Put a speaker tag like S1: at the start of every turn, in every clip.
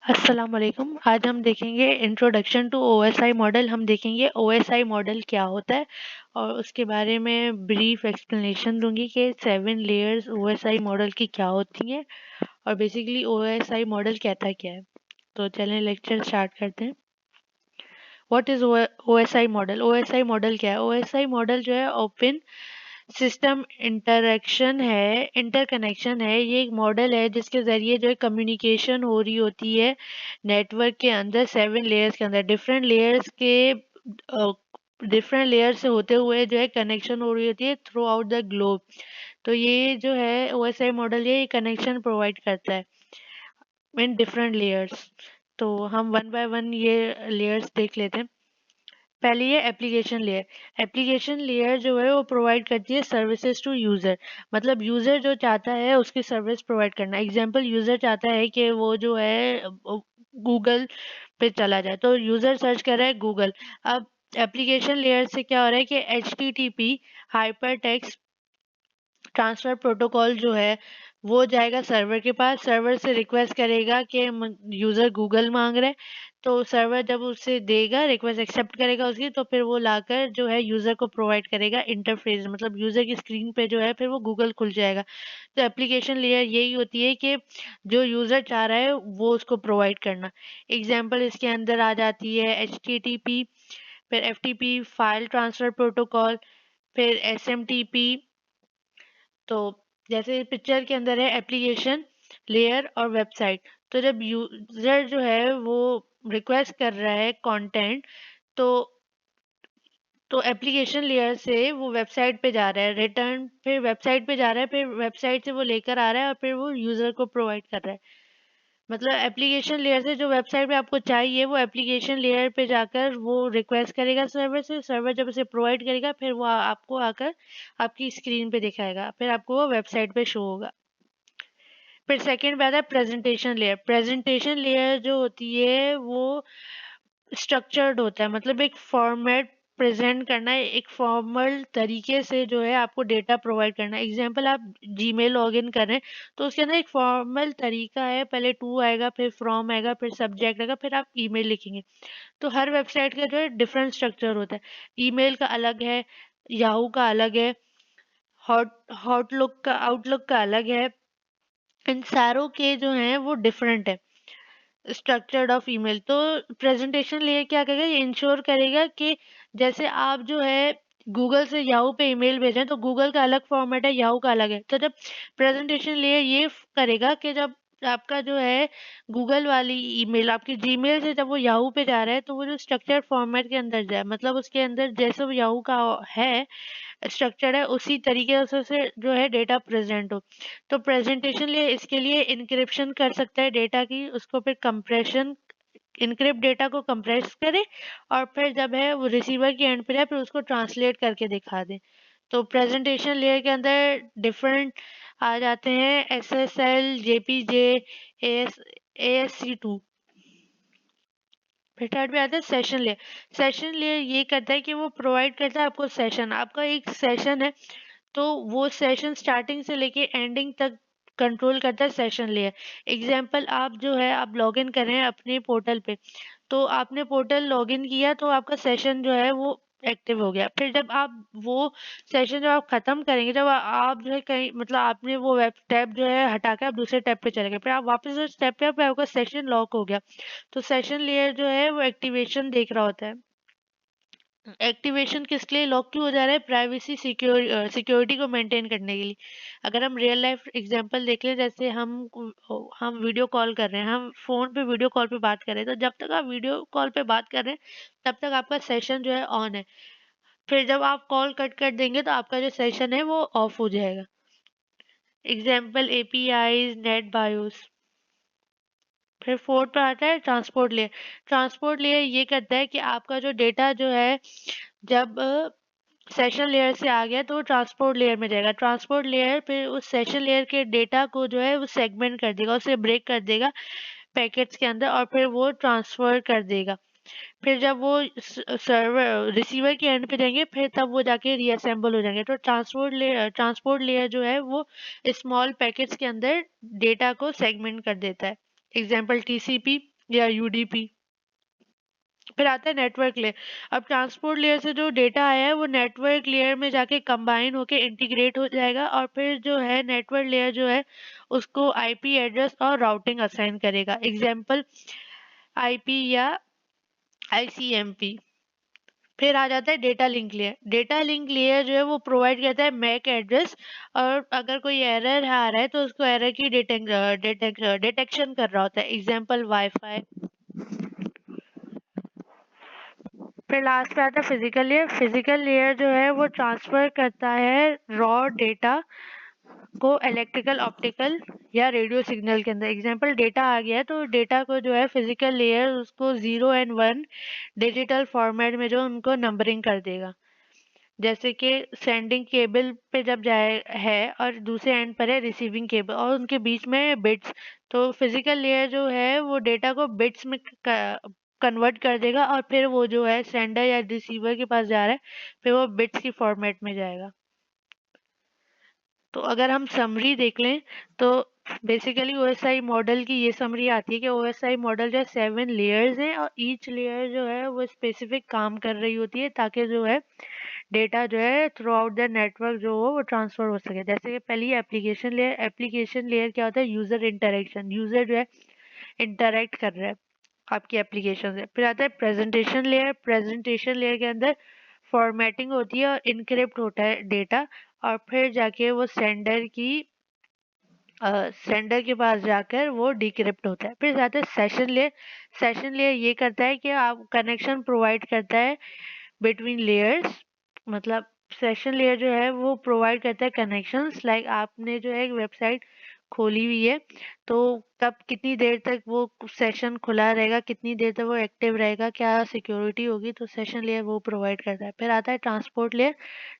S1: अस्सलाम वालेकुम। आज हम देखेंगे इंट्रोडक्शन टू ओएसआई मॉडल। हम देखेंगे ओएसआई मॉडल क्या होता है और उसके बारे में ब्रीफ एक्सप्लेनेशन दूंगी कि 7 लेयर्स ओएसआई मॉडल की क्या होती हैं और बेसिकली ओएसआई मॉडल कहता क्या है। तो चलें लेक्चर स्टार्ट करते हैं। What is OSI model? OSI model क्या है? ओएसआई मॉडल जो है ओपन सिस्टम इंटरकनेक्शन है। ये एक मॉडल है जिसके जरिए जो है कम्युनिकेशन हो रही होती है नेटवर्क के अंदर 7 लेयर्स के अंदर। डिफरेंट लेयर से होते हुए जो है कनेक्शन हो रही होती है थ्रू आउट द ग्लोब। तो ये जो है ओएसआई मॉडल ये कनेक्शन प्रोवाइड करता है इन डिफरेंट लेयर्स। तो हम वन बाय वन ये लेयर्स देख लेते हैं। पहले ये एप्लीकेशन लेयर जो है वो प्रोवाइड करती है सर्विसेज टू यूज़र। मतलब यूज़र जो चाहता है उसकी सर्विस प्रोवाइड करना। एग्जांपल, यूज़र चाहता है कि वो जो है गूगल पे चला जाए, तो यूज़र सर्च कर रहा है गूगल। अब एप्लीकेशन लेयर से क्या हो रहा है कि HTTP hyper text transfer protocol जो है वो जाएगा सर्वर के पास। सर्वर से रिक्वेस्ट करेगा कि यूज़र गूगल मांग रहा है, तो सर्वर जब उसे देगा, रिक्वेस्ट एक्सेप्ट करेगा उसकी, तो फिर वो लाकर जो है यूज़र को प्रोवाइड करेगा इंटरफेस। मतलब यूज़र की स्क्रीन पे जो है फिर वो गूगल खुल जाएगा। तो एप्लीकेशन लेयर यही होती है कि जो यूज़र चाह रहा है वो उसको प्रोवाइड करना। एग्जाम्पल इसके अंदर आ जाती है HTTP, फिर FTP फाइल ट्रांसफर प्रोटोकॉल, फिर SMTP। तो जैसे पिक्चर के अंदर है एप्लीकेशन लेयर और वेबसाइट। तो जब यूजर जो है वो रिक्वेस्ट कर रहा है कंटेंट, तो एप्लीकेशन लेयर से वो वेबसाइट पे जा रहा है, रिटर्न फिर वेबसाइट पे जा रहा है, फिर वेबसाइट से वो लेकर आ रहा है और फिर वो यूजर को प्रोवाइड कर रहा है। मतलब एप्लीकेशन लेयर से जो वेबसाइट पे आपको चाहिए वो एप्लीकेशन लेयर पे जाकर वो रिक्वेस्ट करेगा सर्वर से। सर्वर जब उसे प्रोवाइड करेगा फिर वो आपको आकर आपकी स्क्रीन पे दिखाएगा, फिर आपको वो वेबसाइट पे शो होगा। फिर सेकंड पे आता है प्रेजेंटेशन लेयर। प्रेजेंटेशन लेयर जो होती है वो स्ट्रक्चर्ड होता है। मतलब एक फॉर्मेट प्रेजेंट करना है, एक फॉर्मल तरीके से जो है आपको डेटा प्रोवाइड करना है। एग्जांपल, आप जीमेल लॉगिन कर रहे हैं तो उसके अंदर एक फॉर्मल तरीका है, पहले टू आएगा, फिर फ्रॉम आएगा, फिर सब्जेक्ट आएगा, फिर आप ईमेल लिखेंगे। तो हर वेबसाइट का जो है डिफरेंट स्ट्रक्चर होता है। ईमेल का अलग है, याहू का अलग है, हॉटलुक का आउटलुक का अलग है। इन सारों के जो हैं वो डिफरेंट है स्ट्रक्चर्ड ऑफ ईमेल। तो प्रेजेंटेशन लेयर क्या करेगा, ये इंश्योर करेगा कि जैसे आप जो है गूगल से याहू पे ईमेल भेजें तो गूगल का अलग फॉर्मेट है, याहू का अलग है। तो जब प्रेजेंटेशन लेयर ये करेगा कि जब आपका जो है गूगल वाली ईमेल आपकी जीमेल से जब वो याहू पे जा रहा है तो वो जो स्ट्रक्चर्ड फॉर्मेट के अंदर जाए, मतलब उसके अंदर जैसे वो याहू का है स्ट्रक्चर है उसी तरीके से जो है डेटा प्रेजेंट हो। तो प्रेजेंटेशन लिए इसके लिए इंक्रिप्शन कर सकता है डेटा की, उसको फिर कंप्रेशन, इनक्रिप्ट डेटा को कंप्रेस करे और फिर जब है वो रिसीवर की एंड पे जाए फिर उसको ट्रांसलेट करके दिखा दे। तो प्रेजेंटेशन लेयर के अंदर डिफरेंट आ जाते हैं SSL, JPJ, ASC2। फिर थर्ड पे आता है सेशन लेयर। सेशन लेयर ये करता है कि वो प्रोवाइड करता है आपको सेशन। आपका एक सेशन है तो वो सेशन स्टार्टिंग से लेके एंडिंग तक कंट्रोल करता है सेशन लेयर। एग्जाम्पल, आप जो है आप लॉगिन कर रहे हैं अपने पोर्टल पे, तो आपने पोर्टल लॉगिन किया तो आपका सेशन जो है वो एक्टिव हो गया। फिर जब आप वो सेशन जब आप खत्म करेंगे, जब आप जो है कहीं, मतलब आपने वो वेब टैब जो है हटा के आप दूसरे टैब पे चले गए, फिर आप वापस उस टैब पे आपका सेशन लॉक हो गया। तो सेशन लेयर जो है वो एक्टिवेशन देख रहा होता है। एक्टिवेशन किस लिए लॉक क्यों हो जा रहा है? प्राइवेसी सिक्योरिटी को मेंटेन करने के लिए। अगर हम रियल लाइफ एग्जांपल देख लें, जैसे हम वीडियो कॉल कर रहे हैं, हम फोन पे वीडियो कॉल पे बात कर रहे हैं, तो जब तक आप वीडियो कॉल पे बात कर रहे हैं तब तक आपका सेशन जो है ऑन है। फिर जब आप कॉल कट कर देंगे तो आपका जो सेशन है वो ऑफ हो जाएगा। Example APIs, net BIOS. फिर फोर्थ पर आता है ट्रांसपोर्ट लेयर। ट्रांसपोर्ट लेयर ये करता है कि आपका जो डेटा जो है जब सेशन लेयर से आ गया तो वो ट्रांसपोर्ट लेयर में जाएगा। ट्रांसपोर्ट लेयर फिर उस सेशन लेयर के डेटा को जो है वो सेगमेंट कर देगा, उसे ब्रेक कर देगा पैकेट्स के अंदर और फिर वो ट्रांसफर कर देगा। फिर जब वो सर्वर रिसीवर के एंड पे जाएंगे फिर तब वो जाके रीअसेंबल हो जाएंगे। तो ट्रांसपोर्ट लेयर जो है वो स्मॉल पैकेट्स के अंदर डेटा को सेगमेंट कर देता है। एग्जाम्पल TCP, या यूडीपी। फिर आता है नेटवर्क लेयर। अब ट्रांसपोर्ट लेयर से जो डेटा आया है वो नेटवर्क लेयर में जाके कंबाइन होके इंटीग्रेट हो जाएगा, और फिर जो है नेटवर्क लेयर जो है उसको आईपी एड्रेस और राउटिंग असाइन करेगा। एग्जांपल आईपी या आईसीएमपी। फिर आ जाता है data link layer. Data link layer जो है वो प्रोवाइड करता है मैक एड्रेस, और अगर कोई एरर आ रहा है तो उसको एरर की डिटेक्शन कर रहा होता है। Example wifi. फिर लास्ट पे आता है फिजिकल लेयर। फिजिकल लेयर जो है वो ट्रांसफर करता है रॉ डेटा को इलेक्ट्रिकल, ऑप्टिकल या रेडियो सिग्नल के अंदर। एग्जांपल डेटा आ गया है तो डेटा को जो है फिजिकल लेयर उसको 0 और 1 डिजिटल फॉर्मेट में जो उनको नंबरिंग कर देगा। जैसे कि सेंडिंग केबल पे जब जाए है और दूसरे एंड पर है रिसीविंग केबल और उनके बीच में बिट्स, तो फिजिकल लेयर जो है वो डेटा को बिट्स में कन्वर्ट कर देगा, और फिर वो जो है सेंडर या रिसीवर के पास जा रहा है, फिर वो बिट्स की फॉर्मेट में जाएगा। तो अगर हम समरी देख लें तो बेसिकली ओएसआई मॉडल की ये समरी आती है कि ओएसआई मॉडल जो है 7 लेयर्स हैं, और ईच लेयर जो है वो स्पेसिफिक काम कर रही होती है ताकि जो है डेटा जो है थ्रू आउट द नेटवर्क जो हो वो ट्रांसफर हो सके। जैसे कि पहली एप्लीकेशन लेयर। एप्लीकेशन लेयर क्या होता है? User interaction. यूजर जो है इंटरेक्ट कर रहा है आपकी एप्लीकेशन से। फिर आता है प्रेजेंटेशन लेयर। प्रेजेंटेशन लेयर के अंदर फॉर्मेटिंग होती है और इनक्रिप्ट होता है डेटा, और फिर जाके वो सेंडर के पास जाकर वो डिक्रिप्ट होता है। फिर आता है सेशन लेयर। सेशन लेयर ये करता है कि आप कनेक्शन प्रोवाइड करता है बिटवीन लेयर्स। मतलब सेशन लेयर जो है वो प्रोवाइड करता है कनेक्शंस। लाइक आपने जो है एक वेबसाइट खोली हुई है, तो कब कितनी देर तक वो सेशन खुला रहेगा, कितनी देर तक वो एक्टिव रहेगा, क्या सिक्योरिटी होगी, तो सेशन लेयर वो प्रोवाइड करता है। फिर आता है ट्रांसपोर्ट लेयर।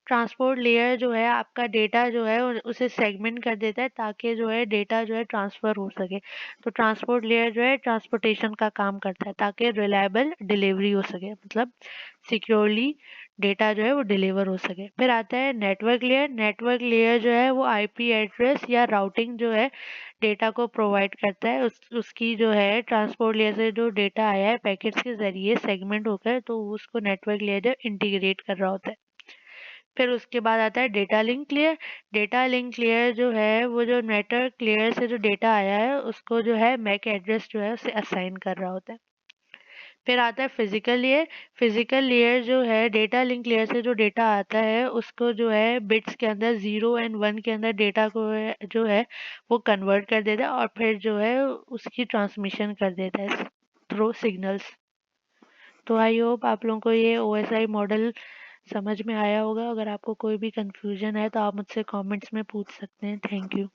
S1: ट्रांसपोर्ट लेयर जो है आपका डेटा जो है उसे सेगमेंट कर देता है ताकि जो है डेटा जो है ट्रांसफर हो सके। तो ट्रांसपोर्ट लेयर जो है ट्रांसपोर्टेशन का काम करता है ताकि रिलायबल डिलीवरी हो सके, मतलब सिक्योरली डेटा जो है वो डिलीवर हो सके। फिर आता है नेटवर्क लेयर। नेटवर्क लेयर जो है वो आईपी एड्रेस या राउटिंग जो है डेटा को प्रोवाइड करता है। उसकी जो है ट्रांसपोर्ट लेयर से जो डेटा आया है पैकेट्स के जरिए सेगमेंट होकर, तो उसको नेटवर्क लेयर इंटीग्रेट कर रहा होता है। फिर उसके बाद आता है data link layer. Data link layer जो है वो जो नेटवर्क लेयर से जो डेटा आया है उसको जो है मैक एड्रेस जो है उसे असाइन कर रहा होता है। फिर आता है फिजिकल लेयर। फिजिकल लेयर जो है डेटा लिंक लेयर से जो डेटा आता है उसको जो है बिट्स के अंदर 0 और 1 के अंदर डेटा को जो है वो कन्वर्ट कर देता है, और फिर जो है उसकी ट्रांसमिशन कर देता है थ्रू सिग्नल्स। तो आई होप आप लोगों को ये ओएसआई मॉडल समझ में आया होगा। अगर आपको कोई भी कंफ्यूजन है तो आप मुझसे कमेंट्स में पूछ सकते हैं। Thank you.